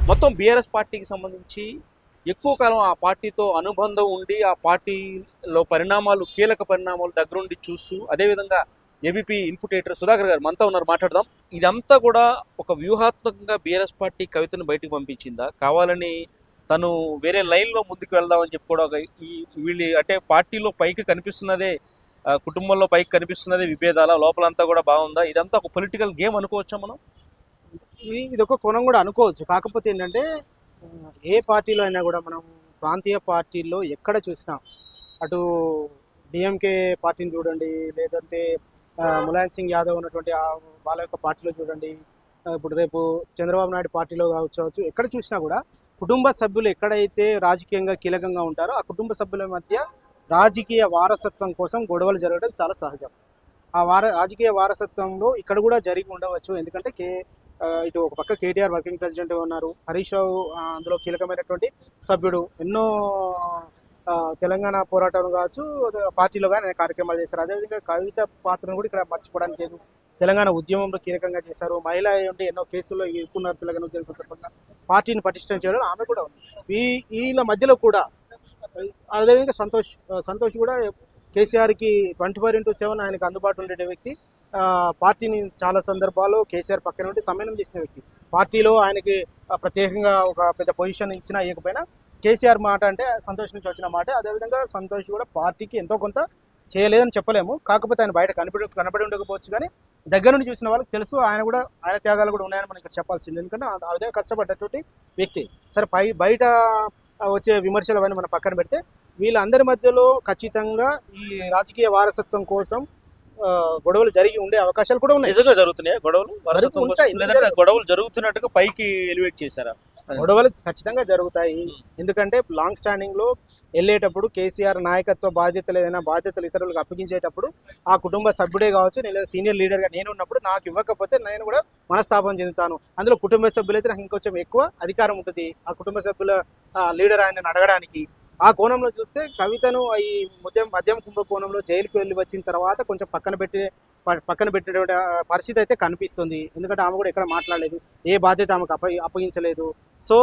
మొత్తం బీఆర్ఎస్ పార్టీకి సంబంధించి ఎక్కువ కాలం ఆ పార్టీతో అనుబంధం ఉండి ఆ పార్టీలో పరిణామాలు కీలక పరిణామాలు దగ్గరుండి చూస్తూ అదేవిధంగా ఏబీపీ ఇన్పుట్ ఎడిటర్ సుధాకర్ గారు మనతో ఉన్నారు, మాట్లాడదాం. ఇదంతా కూడా ఒక వ్యూహాత్మకంగా బీఆర్ఎస్ పార్టీ కవితను బయటకు పంపించిందా, కావాలని తను వేరే లైన్లో ముందుకు వెళ్దామని చెప్పి కూడా ఈ వీళ్ళు అంటే పార్టీలో పైకి కనిపిస్తున్నదే కుటుంబంలో పైకి కనిపిస్తున్నదే విభేదాల లోపలంతా కూడా బాగుందా, ఇదంతా ఒక పొలిటికల్ గేమ్ అనుకోవచ్చా మనం? ఇది ఒక కోణం కూడా అనుకోవచ్చు. కాకపోతే ఏంటంటే ఏ పార్టీలో అయినా కూడా మనం ప్రాంతీయ పార్టీల్లో ఎక్కడ చూసినా అటు డిఎంకే పార్టీని చూడండి, లేదంటే ములాయం సింగ్ యాదవ్ ఉన్నటువంటి వాళ్ళ యొక్క పార్టీలో చూడండి, ఇప్పుడు రేపు చంద్రబాబు నాయుడు పార్టీలో కావచ్చు, ఎక్కడ చూసినా కూడా కుటుంబ సభ్యులు ఎక్కడైతే రాజకీయంగా కీలకంగా ఉంటారో ఆ కుటుంబ సభ్యుల మధ్య రాజకీయ వారసత్వం కోసం గొడవలు జరగడం చాలా సహజం. రాజకీయ వారసత్వంలో ఇక్కడ కూడా జరిగి ఉండవచ్చు. ఎందుకంటే ఇటు ఒక పక్క కేటీఆర్ వర్కింగ్ ప్రెసిడెంట్ ఉన్నారు, హరీష్ రావు అందులో కీలకమైనటువంటి సభ్యుడు. ఎన్నో తెలంగాణ పోరాటం కావచ్చు, పార్టీలో కానీ కార్యక్రమాలు చేశారు. అదేవిధంగా కవిత పాత్రను కూడా ఇక్కడ మర్చిపోవడానికి లేదు. తెలంగాణ ఉద్యమంలో కీలకంగా చేశారు. మహిళ ఉంటే ఎన్నో కేసుల్లో ఇరుక్కున్నారు. తెలంగాణ ఉద్యమ సందర్భంగా పార్టీని పటిష్టం చేయడం ఆమె కూడా ఉంది. వీళ్ళ మధ్యలో కూడా అదేవిధంగా సంతోష్ కూడా కేసీఆర్కి 24/7 ఆయనకు అందుబాటులో ఉండే వ్యక్తి. పార్టీని చాలా సందర్భాల్లో కేసీఆర్ పక్కన ఉండి సమ్మేళనం చేసిన వ్యక్తి. పార్టీలో ఆయనకి ప్రత్యేకంగా ఒక పెద్ద పొజిషన్ ఇచ్చినా ఇవ్వకపోయినా కేసీఆర్ మాట అంటే సంతోష్ నుంచి వచ్చిన మాట. అదేవిధంగా సంతోష్ కూడా పార్టీకి ఎంతో కొంత చేయలేదని చెప్పలేము. కాకపోతే ఆయన బయట కనబడి ఉండకపోవచ్చు, కానీ దగ్గర నుండి చూసిన వాళ్ళకి తెలుసు ఆయన త్యాగాలు కూడా ఉన్నాయని మనం ఇక్కడ చెప్పాల్సింది. ఎందుకంటే ఆ విధంగా కష్టపడ్డటువంటి వ్యక్తి. సరే బయట వచ్చే విమర్శలు అవన్నీ మనం పక్కన పెడితే వీళ్ళందరి మధ్యలో ఖచ్చితంగా ఈ రాజకీయ వారసత్వం కోసం గొడవలు జరిగి ఉండే అవకాశాలు కూడా ఉన్నాయి. నిజంగా జరుగుతున్నాయి గొడవలు జరుగుతున్నట్టుగా పైకి ఎలివేట్ చేశారా? గొడవలు ఖచ్చితంగా జరుగుతాయి. ఎందుకంటే లాంగ్ స్టాండింగ్ లో వెళ్ళేటప్పుడు కేసీఆర్ నాయకత్వ బాధ్యతలు ఏదైనా బాధ్యతలు ఇతరులకు అప్పగించేటప్పుడు ఆ కుటుంబ సభ్యుడే కావచ్చు, నేను సీనియర్ లీడర్గా నేను ఉన్నప్పుడు నాకు ఇవ్వకపోతే నేను కూడా మనస్తాపం చెందుతాను. అందులో కుటుంబ సభ్యులైతే నాకు ఇంకొంచెం ఎక్కువ అధికారం ఉంటుంది ఆ కుటుంబ సభ్యుల లీడర్ ఆయనను అడగడానికి. ఆ కోణంలో చూస్తే కవితను ఈ మద్యం కుంభకోణంలో జైలుకి వెళ్ళి వచ్చిన తర్వాత కొంచెం పక్కన పెట్టినటువంటి పరిస్థితి అయితే కనిపిస్తుంది. ఎందుకంటే ఆమె కూడా ఎక్కడ మాట్లాడలేదు, ఏ బాధ్యత ఆమెకు అప్పగించలేదు. సో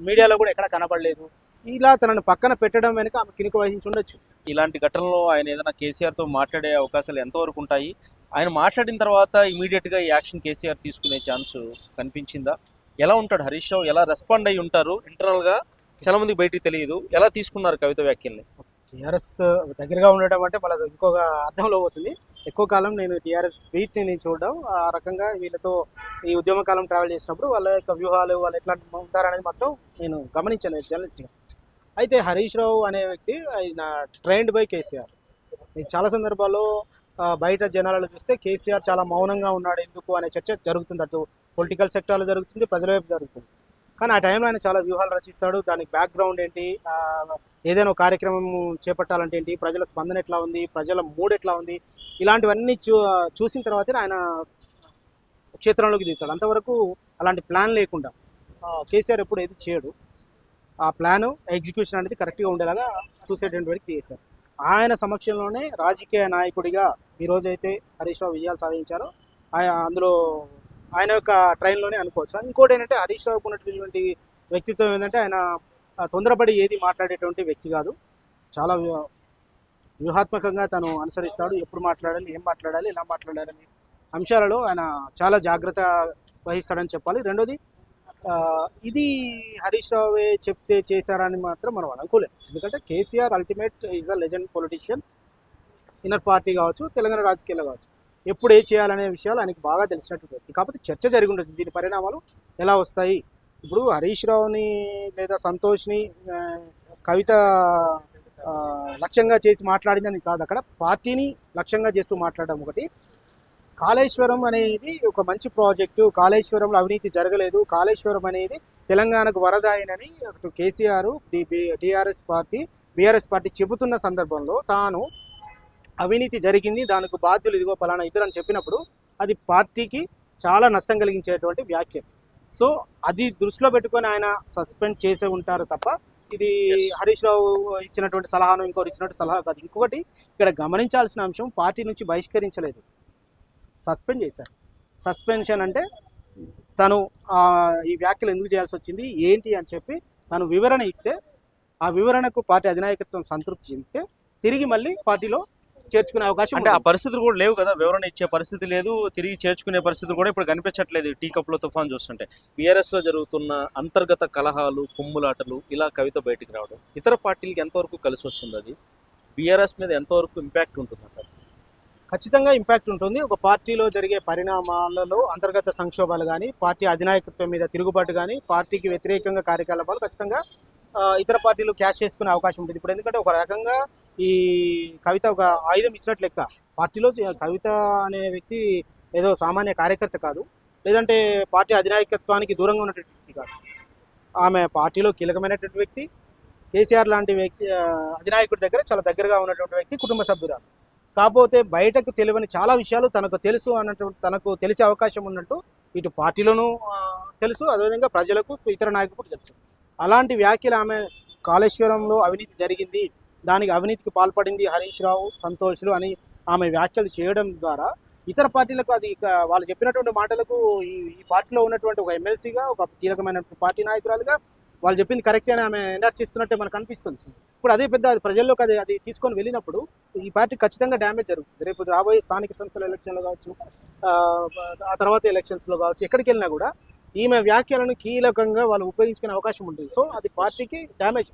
మీడియాలో కూడా ఎక్కడ కనబడలేదు. ఇలా తనను పక్కన పెట్టడం వెనుక ఆమె కినుక వహించి ఉండొచ్చు. ఇలాంటి ఘటనలో ఆయన ఏదైనా కేసీఆర్తో మాట్లాడే అవకాశాలు ఎంతవరకు ఉంటాయి? ఆయన మాట్లాడిన తర్వాత ఇమీడియట్గా ఈ యాక్షన్ కేసీఆర్ తీసుకునే ఛాన్స్ కనిపించిందా? ఎలా ఉంటాడు హరీష్ రావు, ఎలా రెస్పాండ్ అయ్యి ఉంటారు? ఇంటర్నల్గా చాలా మందికి బయటికి తెలియదు, ఎలా తీసుకున్నారు కవిత వ్యాఖ్యల్ని? టీఆర్ఎస్ దగ్గరగా ఉండడం అంటే మళ్ళీ ఇంకొక అర్థంలో పోతుంది. ఎక్కువ కాలం నేను టీఆర్ఎస్ బీట్ని నేను చూడడం, ఆ రకంగా వీళ్ళతో ఈ ఉద్యమ కాలం ట్రావెల్ చేసినప్పుడు వాళ్ళ యొక్క వ్యూహాలు వాళ్ళు ఎట్లా ఉంటారనేది మాత్రం నేను గమనించాను జర్నలిస్ట్గా. అయితే హరీష్ రావు అనే వ్యక్తి ఆయన ట్రైన్డ్ బై కేసీఆర్. మీకు చాలా సందర్భాల్లో బయట జనాలలో చూస్తే కేసీఆర్ చాలా మౌనంగా ఉన్నాడు ఎందుకు అనే చర్చ జరుగుతుంది. అటు పొలిటికల్ సెక్టార్లో జరుగుతుంది, ప్రజల వైపు జరుగుతుంది. కానీ ఆ టైంలో ఆయన చాలా వ్యూహాలు రచిస్తాడు. దానికి బ్యాక్గ్రౌండ్ ఏంటి, ఏదైనా ఒక కార్యక్రమం చేపట్టాలంటే ఏంటి, ప్రజల స్పందన ఎట్లా ఉంది, ప్రజల మూడ్ ఎట్లా ఉంది, ఇలాంటివన్నీ చూసిన తర్వాతే ఆయన క్షేత్రంలోకి దిగుతాడు. అంతవరకు అలాంటి ప్లాన్ లేకుండా కేసీఆర్ ఎప్పుడు ఏది చేయడు. ఆ ప్లాను ఎగ్జిక్యూషన్ అనేది కరెక్ట్గా ఉండేలాగా చూసేటటువంటి చేశారు. ఆయన సమక్షంలోనే రాజకీయ నాయకుడిగా ఈరోజైతే హరీష్ రావు విజయాలు సాధించారో అందులో ఆయన యొక్క ట్రైన్లోనే అనుకోవచ్చు. ఇంకోటి ఏంటంటే హరీష్ రావుకు ఉన్నటువంటి వ్యక్తిత్వం ఏంటంటే ఆయన తొందరపడి ఏది మాట్లాడేటువంటి వ్యక్తి కాదు. చాలా వ్యూహాత్మకంగా తను అనుసరిస్తాడు. ఎప్పుడు మాట్లాడాలి, ఏం మాట్లాడాలి, ఎలా మాట్లాడాలని అంశాలలో ఆయన చాలా జాగ్రత్త వహిస్తాడని చెప్పాలి. రెండోది ఇది హరీష్ రావే చెప్తే చేశారని మాత్రం మనం అనుకోలేదు. ఎందుకంటే KCR ultimate is a legend politician. Inner party కావచ్చు, తెలంగాణ రాజకీయాల్లో కావచ్చు, ఎప్పుడు ఏం చేయాలనే విషయాలు ఆయనకి బాగా తెలిసినట్టు వ్యక్తి. కాకపోతే చర్చ జరిగి ఉంటుంది దీని పరిణామాలు ఎలా వస్తాయి. ఇప్పుడు హరీష్ రావుని లేదా సంతోష్ని కవిత లక్ష్యంగా చేసి మాట్లాడిందని కాదు, అక్కడ పార్టీని లక్ష్యంగా చేస్తూ మాట్లాడడం ఒకటి. కాళేశ్వరం అనేది ఒక మంచి ప్రాజెక్టు, కాళేశ్వరంలో అవినీతి జరగలేదు, కాళేశ్వరం అనేది తెలంగాణకు వరదాయినని అటు కేసీఆర్ బీఆర్ఎస్ పార్టీ చెబుతున్న సందర్భంలో తాను అవినీతి జరిగింది, దానికి బాధ్యులు ఇదిగో పలానా ఇద్దరు అని చెప్పినప్పుడు అది పార్టీకి చాలా నష్టం కలిగించేటువంటి వ్యాఖ్య. సో అది దృష్టిలో పెట్టుకొని ఆయన సస్పెండ్ చేసే ఉంటారు తప్ప ఇది హరీష్ రావు ఇచ్చినటువంటి సలహాను ఇంకోటి ఇచ్చినట్టు సలహా కాదు. ఇంకొకటి ఇక్కడ గమనించాల్సిన అంశం, పార్టీ నుంచి బహిష్కరించలేదు, సస్పెండ్ చేశారు. సస్పెన్షన్ అంటే తను ఈ వ్యాఖ్యలు ఎందుకు చేయాల్సి వచ్చింది ఏంటి అని చెప్పి తను వివరణ ఇస్తే ఆ వివరణకు పార్టీ అధినాయకత్వం సంతృప్తి చెందితే తిరిగి మళ్ళీ పార్టీలో చేర్చుకునే అవకాశం అంటే ఆ ఉంటుంది. పరిస్థితులు కూడా లేవు కదా, వివరణ ఇచ్చే పరిస్థితి లేదు, తిరిగి చేర్చుకునే పరిస్థితి కూడా ఇప్పుడు కనిపించట్లేదు. టీ కప్లో తుఫాన్ చూస్తుంటే బీఆర్ఎస్ లో జరుగుతున్న అంతర్గత కలహాలు, కుమ్ములాటలు, ఇలా కవిత బయటికి రావడం ఇతర పార్టీలకి ఎంతవరకు కలిసి వస్తుంది? అది బీఆర్ఎస్ మీద ఎంతవరకు ఇంపాక్ట్ ఉంటుంది అంటారు? ఖచ్చితంగా ఇంపాక్ట్ ఉంటుంది. ఒక పార్టీలో జరిగే పరిణామాలలో అంతర్గత సంక్షోభాలు కానీ, పార్టీ అధినాయకత్వం మీద తిరుగుబాటు కానీ, పార్టీకి వ్యతిరేకంగా కార్యకలాపాలు ఖచ్చితంగా ఇతర పార్టీలు క్యాష్ చేసుకునే అవకాశం ఉంటుంది. ఇప్పుడు ఎందుకంటే ఒక రకంగా ఈ కవిత ఒక ఆయుధం ఇచ్చినట్లు లెక్క. పార్టీలో కవిత అనే వ్యక్తి ఏదో సామాన్య కార్యకర్త కాదు, లేదంటే పార్టీ అధినాయకత్వానికి దూరంగా ఉన్నటువంటి వ్యక్తి కాదు. ఆమె పార్టీలో కీలకమైనటువంటి వ్యక్తి, కేసీఆర్ లాంటి వ్యక్తి అధినాయకుడి దగ్గర చాలా దగ్గరగా ఉన్నటువంటి వ్యక్తి, కుటుంబ సభ్యురాలు. కాకపోతే బయటకు తెలియని చాలా విషయాలు తనకు తెలుసు అన్నట్టు, తనకు తెలిసే అవకాశం ఉన్నట్టు ఇటు పార్టీలోనూ తెలుసు, అదేవిధంగా ప్రజలకు ఇతర నాయకులకు తెలుసు. అలాంటి వ్యాఖ్యలు ఆమె కాళేశ్వరంలో అవినీతి జరిగింది, దానికి అవినీతికి పాల్పడింది హరీష్ రావు, సంతోష్లు అని ఆమె వ్యాఖ్యలు చేయడం ద్వారా ఇతర పార్టీలకు అది వాళ్ళు చెప్పినటువంటి మాటలకు ఈ పార్టీలో ఉన్నటువంటి ఒక ఎమ్మెల్సీగా, ఒక కీలకమైన పార్టీ నాయకురాలుగా వాళ్ళు చెప్పింది కరెక్టే అని ఆమె ఎన్ఆర్సీ ఇస్తున్నట్టే మనకు అనిపిస్తుంది. ఇప్పుడు అదే పెద్ద ప్రజల్లోకి అది తీసుకొని వెళ్ళినప్పుడు ఈ పార్టీ ఖచ్చితంగా డ్యామేజ్ జరుగుతుంది. రేపు రాబోయే స్థానిక సంస్థల ఎలక్షన్లో కావచ్చు, ఆ తర్వాత ఎలక్షన్స్లో కావచ్చు, ఎక్కడికి వెళ్ళినా కూడా ఈమె వ్యాఖ్యలను కీలకంగా వాళ్ళు ఉపయోగించుకునే అవకాశం ఉంటుంది. సో అది పార్టీకి డ్యామేజ్.